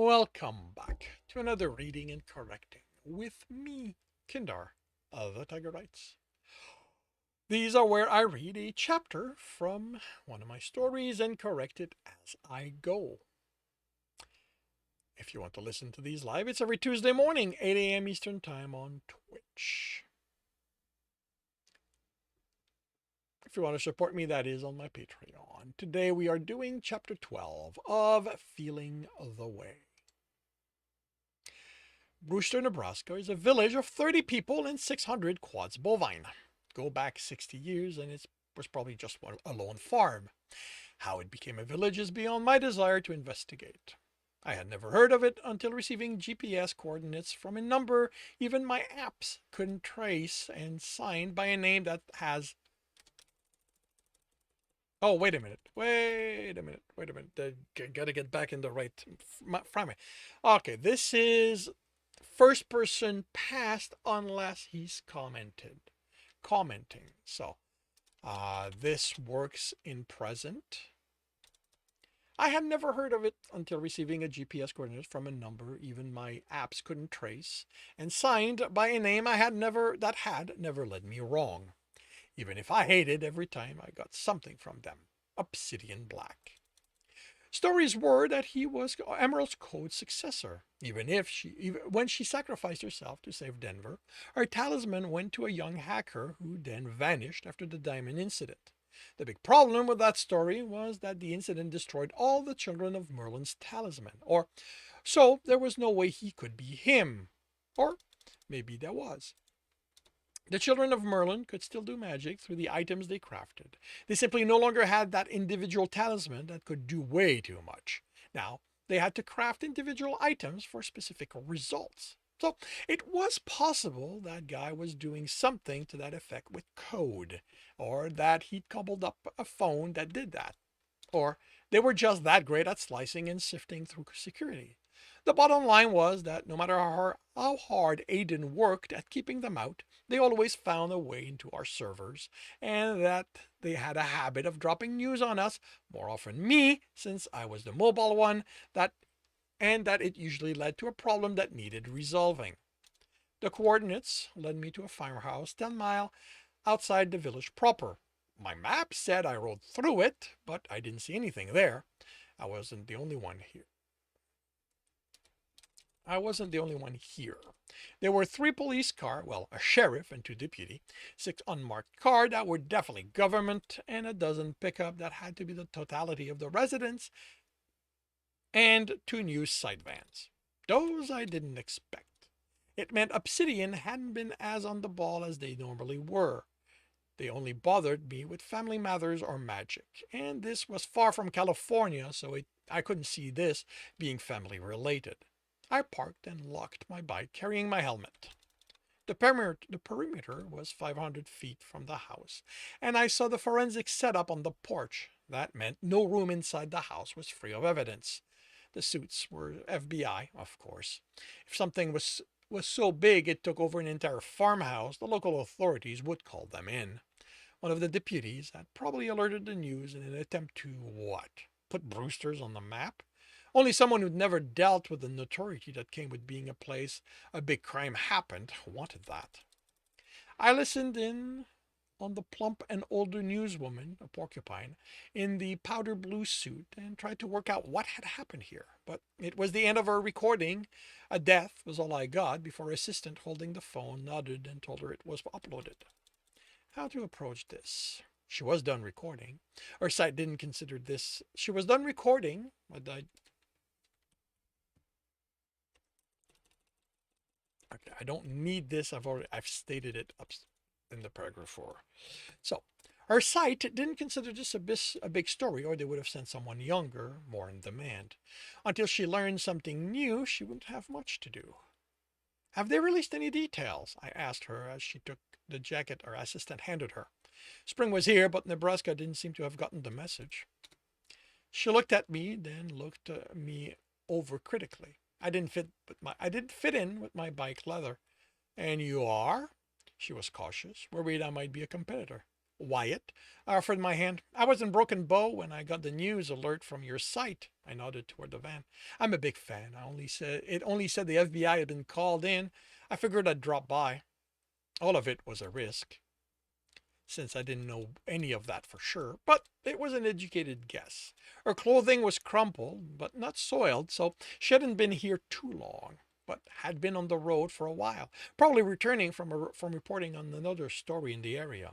Welcome back to another reading and correcting with me, Kindar, of the Tiger Writes. These are where I read a chapter from one of my stories and correct it as I go. If you want to listen to these live, it's every Tuesday morning, 8 a.m. Eastern Time on Twitch. If you want to support me, that is on my Patreon. Today we are doing chapter 12 of Feeling the Way. Brewster, Nebraska is a village of 30 people and 600 quads bovine. Go back 60 years and it was probably just a lone farm. How it became a village is beyond my desire to investigate. I had never heard of it until receiving GPS coordinates from a number even my apps couldn't trace and signed by a name that has... Oh, wait a minute. Gotta get back in the right frame. Okay, this is first person past unless he's commenting. So this works in present. I had never heard of it until receiving a GPS coordinate from a number even my apps couldn't trace and signed by a name that had never led me wrong. Even if I hated every time I got something from them. Obsidian Black. Stories were that he was Emerald's Code's successor. Even when she sacrificed herself to save Denver, her talisman went to a young hacker who then vanished after the diamond incident. The big problem with that story was that the incident destroyed all the children of Merlin's talisman, or so there was no way he could be him. Or maybe there was. The children of Merlin could still do magic through the items they crafted. They simply no longer had that individual talisman that could do way too much. Now, they had to craft individual items for specific results. So, it was possible that guy was doing something to that effect with code, or that he'd cobbled up a phone that did that, or they were just that great at slicing and sifting through security. The bottom line was that no matter how hard Aiden worked at keeping them out, they always found a way into our servers, and that they had a habit of dropping news on us, more often me, since I was the mobile one, that it usually led to a problem that needed resolving. The coordinates led me to a firehouse 10 miles outside the village proper. My map said I rode through it, but I didn't see anything there. I wasn't the only one here. There were 3 police cars, well, a sheriff and 2 deputy, 6 unmarked cars that were definitely government, and a dozen pickup that had to be the totality of the residents, and 2 new side vans. Those I didn't expect. It meant Obsidian hadn't been as on the ball as they normally were. They only bothered me with family matters or magic, and this was far from California, so I couldn't see this being family related. I parked and locked my bike, carrying my helmet. The perimeter was 500 feet from the house, and I saw the forensic setup on the porch. That meant no room inside the house was free of evidence. The suits were FBI, of course. If something was so big it took over an entire farmhouse, the local authorities would call them in. One of the deputies had probably alerted the news in an attempt to what? Put Brewster's on the map? Only someone who'd never dealt with the notoriety that came with being a place a big crime happened wanted that. I listened in on the plump and older newswoman, a porcupine, in the powder blue suit and tried to work out what had happened here. But it was the end of her recording. A death was all I got before her assistant holding the phone nodded and told her it was uploaded. How to approach this? She was done recording. Her site didn't consider this. She was done recording, but okay, I don't need this. I've stated it up in the paragraph 4. So her site didn't consider this a big story, or they would have sent someone younger, more in demand. Until she learned something new, she wouldn't have much to do. Have they released any details? I asked her as she took the jacket her assistant handed her. Spring was here, but Nebraska didn't seem to have gotten the message. She looked at me, then looked me over critically. I didn't fit in with my bike leather. And you are? She was cautious, worried I might be a competitor. Wyatt. I offered my hand. I was in Broken Bow when I got the news alert from your site. I nodded toward the van. I'm a big fan. It only said the FBI had been called in. I figured I'd drop by. All of it was a risk, since I didn't know any of that for sure, but it was an educated guess. Her clothing was crumpled, but not soiled, so she hadn't been here too long, but had been on the road for a while, probably returning from reporting on another story in the area.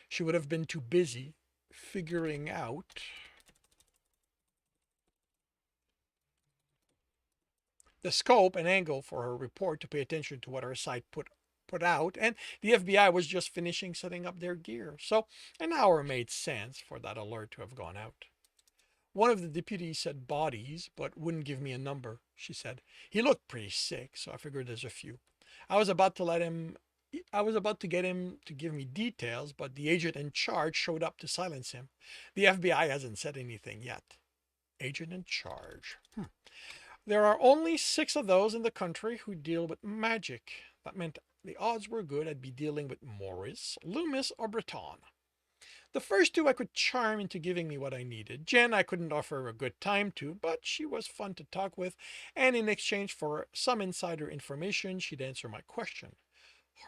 She would have been too busy figuring out the scope and angle for her report to pay attention to what her site put out, and the FBI was just finishing setting up their gear. So an hour made sense for that alert to have gone out. One of the deputies said bodies, but wouldn't give me a number, she said. He looked pretty sick, so I figured there's a few. I was about to let him I was about to get him to give me details, but the agent in charge showed up to silence him. The FBI hasn't said anything yet. Agent in charge. There are only 6 of those in the country who deal with magic. That meant the odds were good I'd be dealing with Morris, Loomis, or Breton. The first 2 I could charm into giving me what I needed. Jen I couldn't offer a good time to, but she was fun to talk with, and in exchange for some insider information, she'd answer my question.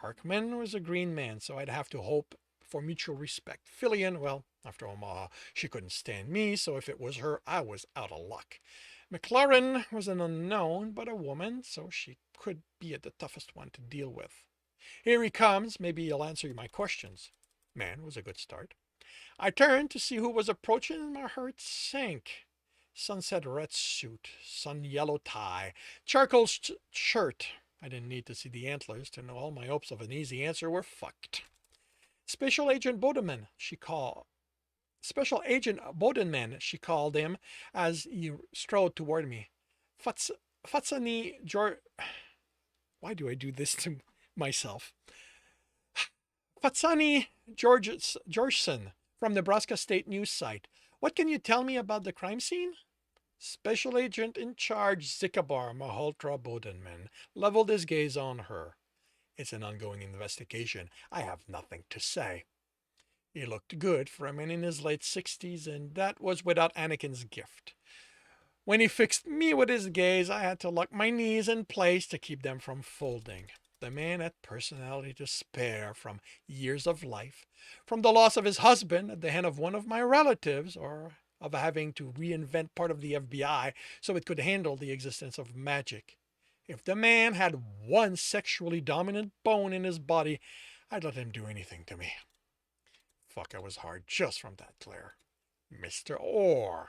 Harkman was a green man, so I'd have to hope for mutual respect. Fillion, well, after Omaha, she couldn't stand me, so if it was her, I was out of luck. McLaurin was an unknown, but a woman, so she could be the toughest one to deal with. Here he comes, maybe he'll answer my questions. Man was a good start. I turned to see who was approaching, and my heart sank. Sunset red suit, sun yellow tie, charcoal shirt. I didn't need to see the antlers to know all my hopes of an easy answer were fucked. Special Agent Bodeman, she called. Special Agent Bodenman, she called him as he strode toward me. Fatsani George. Why do I do this to myself? Fatsani Georgeson from Nebraska State News site. What can you tell me about the crime scene? Special Agent in charge Zikabar Maholtra Bodenman leveled his gaze on her. It's an ongoing investigation. I have nothing to say. He looked good for a man in his late 60s, and that was without Anakin's gift. When he fixed me with his gaze, I had to lock my knees in place to keep them from folding. The man had personality to spare from years of life, from the loss of his husband at the hand of one of my relatives, or of having to reinvent part of the FBI so it could handle the existence of magic. If the man had one sexually dominant bone in his body, I'd let him do anything to me. Fuck, I was hard just from that glare. Mr. Orr,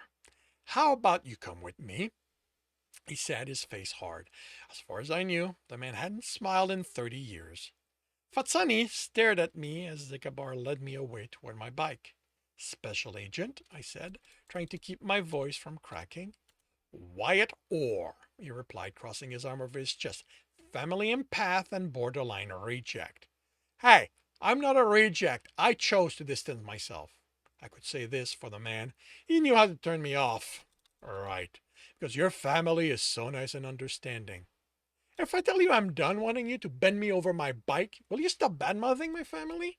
how about you come with me? He said, his face hard. As far as I knew, the man hadn't smiled in 30 years. Fatsani stared at me as Zikabar led me away toward my bike. Special Agent, I said, trying to keep my voice from cracking. Wyatt Orr, he replied, crossing his arm over his chest. Family empath and borderline reject. Hey, I'm not a reject. I chose to distance myself. I could say this for the man. He knew how to turn me off. Right, because your family is so nice and understanding. If I tell you I'm done wanting you to bend me over my bike, will you stop badmouthing my family?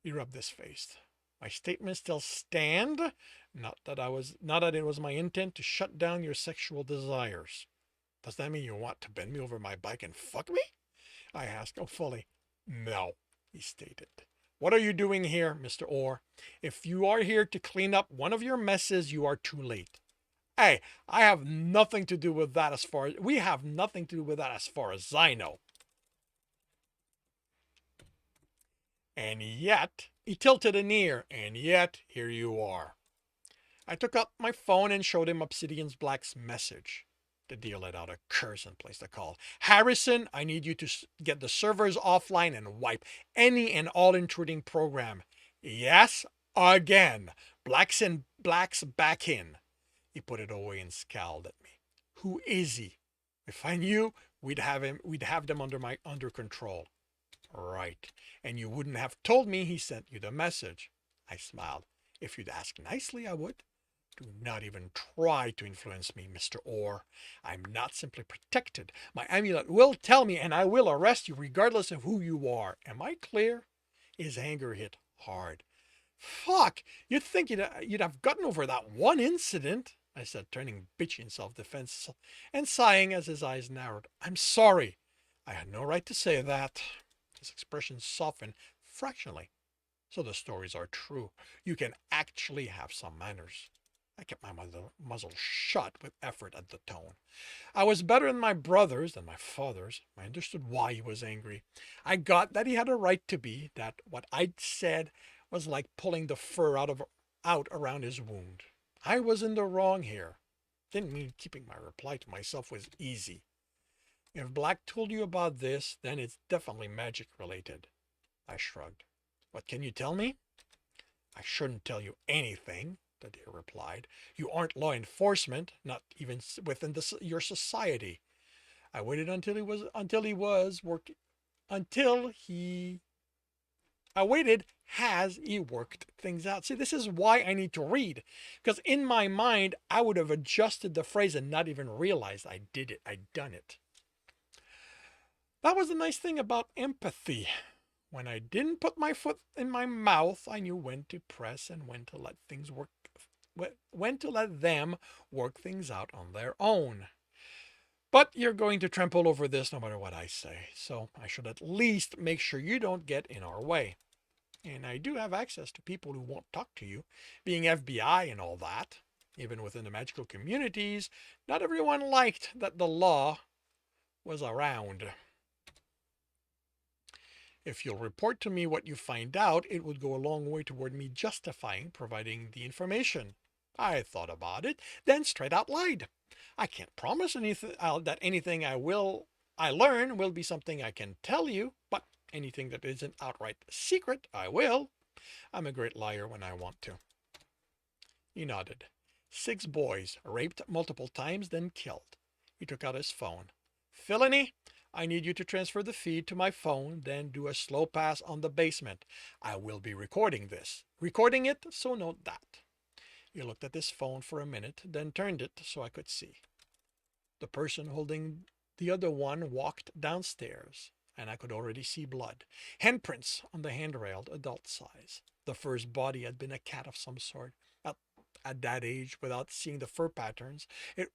He rubbed his face. My statements still stand. Not that it was my intent to shut down your sexual desires. Does that mean you want to bend me over my bike and fuck me? I asked hopefully. No, he stated. What are you doing here, Mr. Orr? If you are here to clean up one of your messes, you are too late. Hey, I have nothing to do with that we have nothing to do with that as far as I know. And yet, he tilted an ear, and yet, here you are. I took out my phone and showed him Obsidian's Black's message. The deal let out a curse and placed a call. Harrison, I need you to get the servers offline and wipe any and all intruding program. Yes, again. Black's back in. He put it away and scowled at me. Who is he? If I knew, we'd have them under control. Right. And you wouldn't have told me he sent you the message. I smiled. If you'd ask nicely, I would. Do not even try to influence me, Mr. Orr. I'm not simply protected. My amulet will tell me, and I will arrest you regardless of who you are. Am I clear? His anger hit hard. Fuck, you'd think you'd have gotten over that one incident, I said, turning bitchy in self-defense and sighing as his eyes narrowed. I'm sorry. I had no right to say that. His expression softened fractionally. So the stories are true. You can actually have some manners. I kept my muzzle shut with effort at the tone. I was better than my brothers, than my father's. I understood why he was angry. I got that he had a right to be, that what I'd said was like pulling the fur out around his wound. I was in the wrong here. Didn't mean keeping my reply to myself was easy. If Black told you about this, then it's definitely magic related. I shrugged. What can you tell me? I shouldn't tell you anything, the deer replied. You aren't law enforcement, not even within your society. I waited until he I waited as he worked things out. See, this is why I need to read, because in my mind I would have adjusted the phrase and not even realized I did it. I'd done it. That was the nice thing about empathy. When I didn't put my foot in my mouth, I knew when to press and when to let them work things out on their own. But you're going to trample over this no matter what I say, so I should at least make sure you don't get in our way. And I do have access to people who won't talk to you, being FBI and all that. Even within the magical communities, not everyone liked that the law was around. If you'll report to me what you find out, it would go a long way toward me justifying providing the information. I thought about it, then straight out lied. I can't promise that anything I learn will be something I can tell you, but anything that isn't outright secret, I will. I'm a great liar when I want to. He nodded. 6 boys, raped multiple times, then killed. He took out his phone. Felony, I need you to transfer the feed to my phone, then do a slow pass on the basement. I will be recording this. Recording it, so note that. He looked at his phone for a minute, then turned it so I could see. The person holding the other one walked downstairs, and I could already see blood. Handprints on the handrail, adult size. The first body had been a cat of some sort. At that age, without seeing the fur patterns, it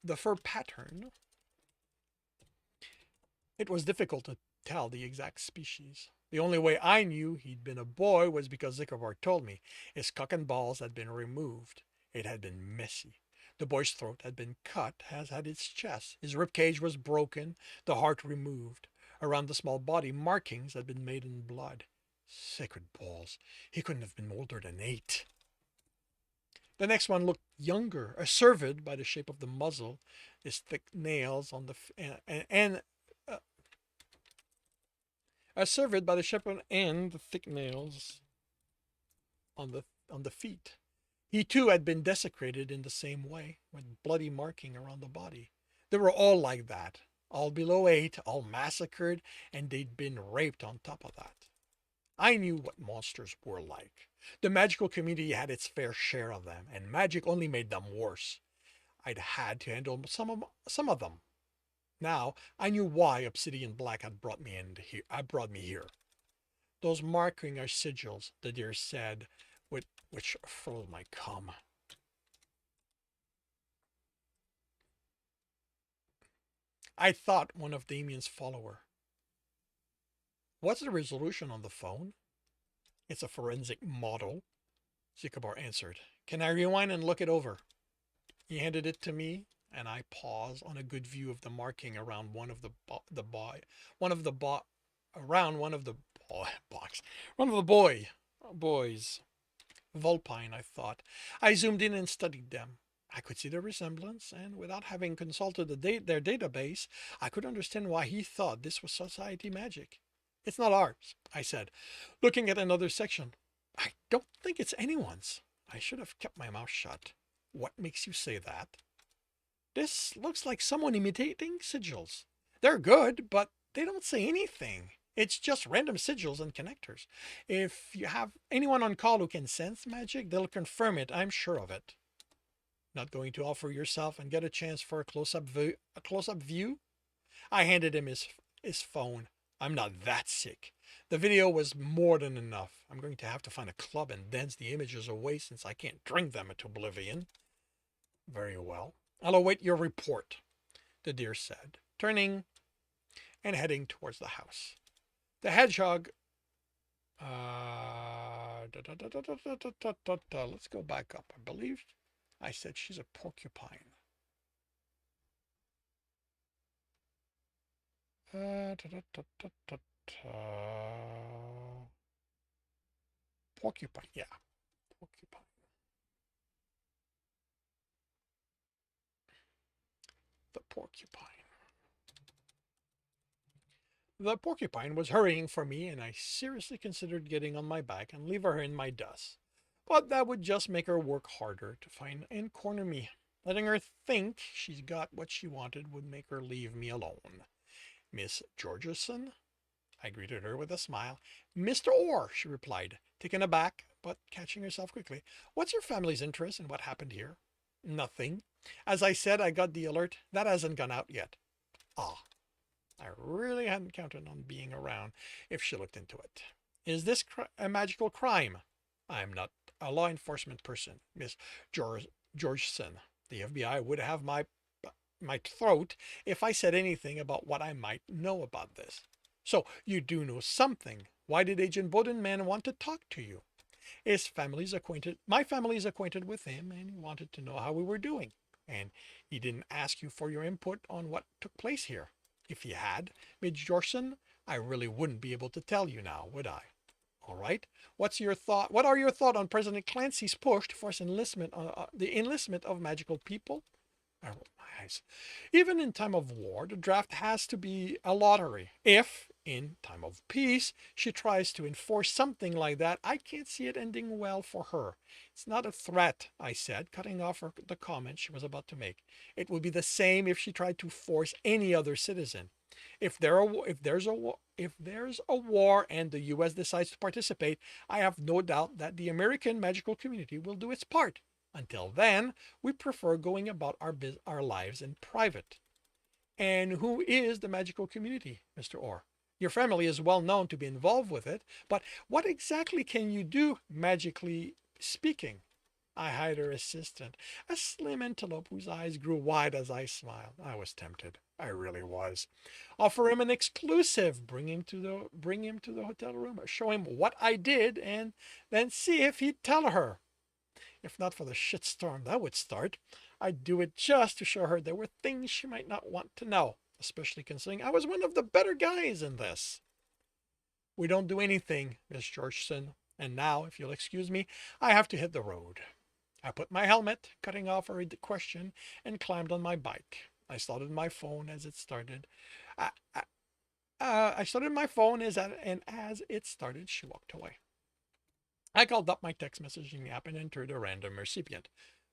was difficult to tell the exact species. The only way I knew he'd been a boy was because Ichabod told me. His cock and balls had been removed. It had been messy. The boy's throat had been cut, as had its chest. His rib cage was broken, the heart removed. Around the small body, markings had been made in blood. Sacred balls. He couldn't have been older than 8. The next one looked younger, acervid by the shape of the muzzle, his thick nails on the acervid by the shape and the thick nails on the feet. He too had been desecrated in the same way, with bloody marking around the body. They were all like that, all below 8, all massacred, and they'd been raped on top of that. I knew what monsters were like. The magical community had its fair share of them, and magic only made them worse. I'd had to handle some of them. Now I knew why Obsidian Black had brought me here. Those marking are sigils, the deer said, which froze my cum. I thought one of Damien's follower. What's the resolution on the phone? It's a forensic model, Zikabar answered. Can I rewind and look it over? He handed it to me, and I paused on a good view of the marking around one of the boys. Vulpine, I thought. I zoomed in and studied them. I could see the resemblance, and without having consulted their database, I could understand why he thought this was society magic. It's not ours, I said, looking at another section. I don't think it's anyone's. I should have kept my mouth shut. What makes you say that? This looks like someone imitating sigils. They're good, but they don't say anything. It's just random sigils and connectors. If you have anyone on call who can sense magic, they'll confirm it, I'm sure of it. Not going to offer yourself and get a chance for a close-up view? I handed him his phone. I'm not that sick. The video was more than enough. I'm going to have to find a club and dance the images away since I can't drink them into oblivion. Very well. I'll await your report, the deer said, turning and heading towards the house. The hedgehog. Let's go back up. I believe I said she's a porcupine. Porcupine, yeah, porcupine. The porcupine. The porcupine was hurrying for me, and I seriously considered getting on my back and leave her in my dust. But that would just make her work harder to find and corner me. Letting her think she's got what she wanted would make her leave me alone. Miss Georgeson? I greeted her with a smile. Mr. Orr, she replied, taken aback, but catching herself quickly. What's your family's interest in what happened here? Nothing. As I said, I got the alert. That hasn't gone out yet. Ah, I really hadn't counted on being around if she looked into it. Is this a magical crime? I'm not a law enforcement person, Miss Georgeson. The FBI would have my throat if I said anything about what I might know about this. So you do know something. Why did Agent Bodenman want to talk to you? My family's acquainted with him, and he wanted to know how we were doing. And he didn't ask you for your input on what took place here. If he had, Midge Jorson, I really wouldn't be able to tell you now, would I? All right. What are your thoughts on President Clancy's push to force the enlistment of magical people? I rolled my eyes. Even in time of war, the draft has to be a lottery. If, in time of peace, she tries to enforce something like that, I can't see it ending well for her. It's not a threat, I said, cutting off the comment she was about to make. It would be the same if she tried to force any other citizen. If there's a war and the U.S. decides to participate, I have no doubt that the American magical community will do its part. Until then, we prefer going about our lives in private. And who is the magical community, Mr. Orr? Your family is well known to be involved with it, but what exactly can you do, magically speaking? I hired her assistant, a slim antelope whose eyes grew wide as I smiled. I was tempted. I really was. Offer him an exclusive. Bring him to the hotel room. Show him what I did, and then see if he'd tell her. If not for the shitstorm that would start, I'd do it just to show her there were things she might not want to know, especially considering I was one of the better guys in this. We don't do anything, Miss Georgeson, and now, if you'll excuse me, I have to hit the road. I put my helmet, cutting off her question, and climbed on my bike. I started my phone as it started. I started my phone and as it started, she walked away. I called up my text messaging app and entered a random recipient.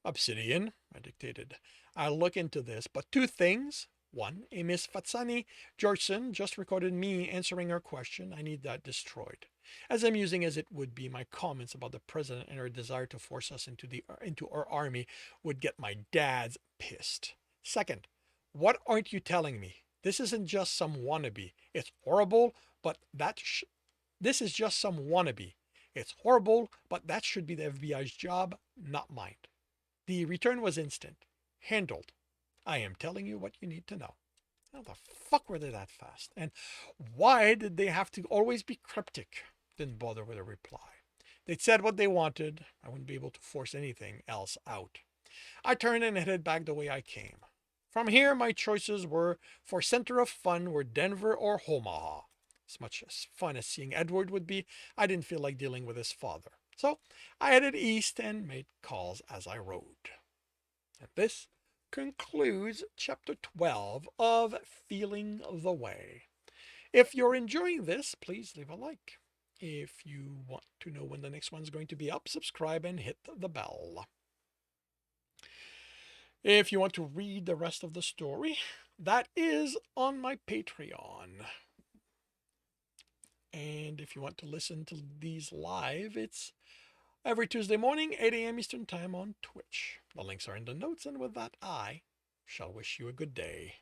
Obsidian, I dictated. I'll look into this, but two things. One, a Miss Fatsani Georgeson just recorded me answering her question. I need that destroyed. As amusing as it would be, my comments about the president and her desire to force us into our army would get my dads pissed. Second, what aren't you telling me? This isn't just some wannabe. It's horrible, but this is just some wannabe. It's horrible, but that should be the FBI's job, not mine. The return was instant. Handled. I am telling you what you need to know. How the fuck were they that fast? And why did they have to always be cryptic? Didn't bother with a reply. They'd said what they wanted. I wouldn't be able to force anything else out. I turned and headed back the way I came. From here, my choices were for center of fun were Denver or Omaha. As much as fun as seeing Edward would be, I didn't feel like dealing with his father. So I headed east and made calls as I rode. And this concludes chapter 12 of Feeling the Way. If you're enjoying this, please leave a like. If you want to know when the next one's going to be up, subscribe and hit the bell. If you want to read the rest of the story, that is on my Patreon. And if you want to listen to these live, it's every Tuesday morning, 8 a.m. Eastern Time on Twitch. The links are in the notes, and with that, I shall wish you a good day.